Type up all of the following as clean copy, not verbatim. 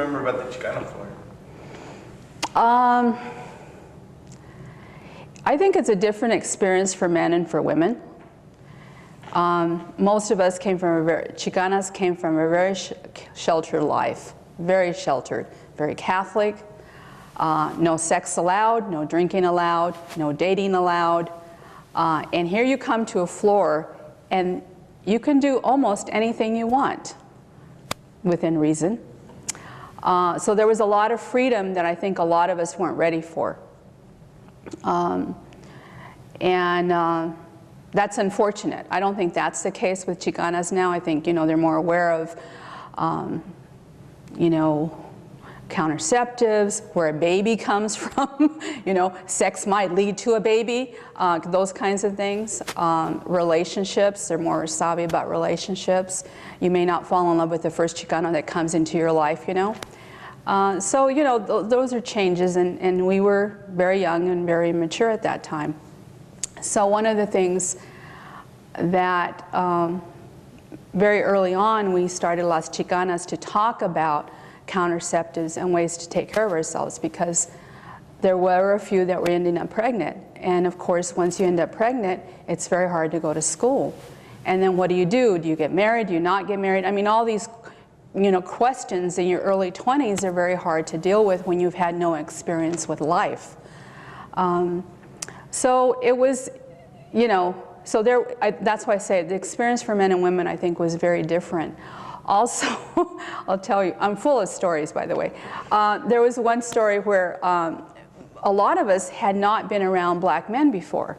remember about the Chicano floor? I think it's a different experience for men and for women. Most of us came from Chicanas came from a very sheltered life, very sheltered, very Catholic, no sex allowed, no drinking allowed, no dating allowed. And here you come to a floor and you can do almost anything you want within reason. So there was a lot of freedom that I think a lot of us weren't ready for. That's unfortunate. I don't think that's the case with Chicanas now. I think, they're more aware of, contraceptives, where a baby comes from, sex might lead to a baby, those kinds of things. Relationships, they're more savvy about relationships. You may not fall in love with the first Chicano that comes into your life, So, those are changes, and we were very young and very mature at that time. So one of the things that very early on we started Las Chicanas to talk about contraceptives and ways to take care of ourselves, because there were a few that were ending up pregnant. And of course, once you end up pregnant, it's very hard to go to school. And then what do? Do you get married? Do you not get married? I mean, all these questions in your early 20s are very hard to deal with when you've had no experience with life. So it was, so that's why I say the experience for men and women, I think, was very different. Also, I'll tell you, I'm full of stories, by the way. There was one story where a lot of us had not been around black men before.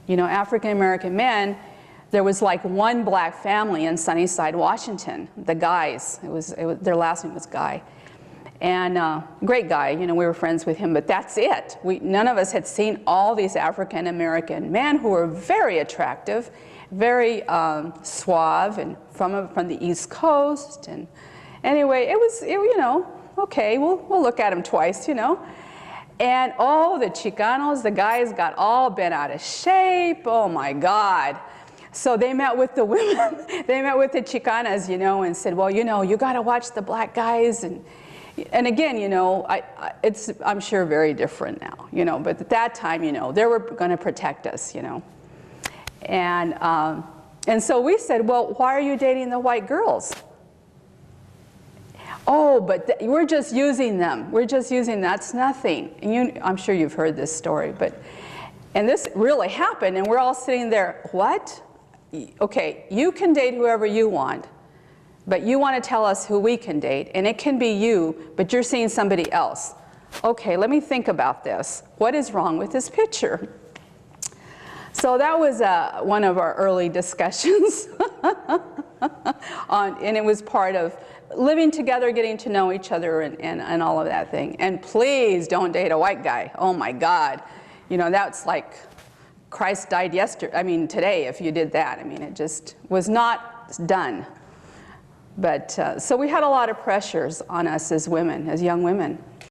African-American men, there was like one black family in Sunnyside, Washington, the Guys. Their last name was Guy. And great guy, we were friends with him, but that's it. None of us had seen all these African-American men who were very attractive, very suave, and from the East Coast. And anyway, it was, okay, we'll look at them twice, And the Chicanos, the guys got all bent out of shape. Oh my God. So they met with the women, they met with the Chicanas, and said, well, you got to watch the black guys. And again, it's, I'm sure, very different now, but at that time, they were going to protect us, And so we said, well, why are you dating the white girls? Oh, but we're just using them. We're just using, that's nothing. And I'm sure you've heard this story, and this really happened, and we're all sitting there, what? Okay, you can date whoever you want, but you want to tell us who we can date, and it can be you, but you're seeing somebody else. Okay, let me think about this. What is wrong with this picture? So that was one of our early discussions, and it was part of living together, getting to know each other, and all of that thing. And please don't date a white guy. Oh my God. That's like Christ died today if you did that. It just was not done. But so we had a lot of pressures on us as women, as young women.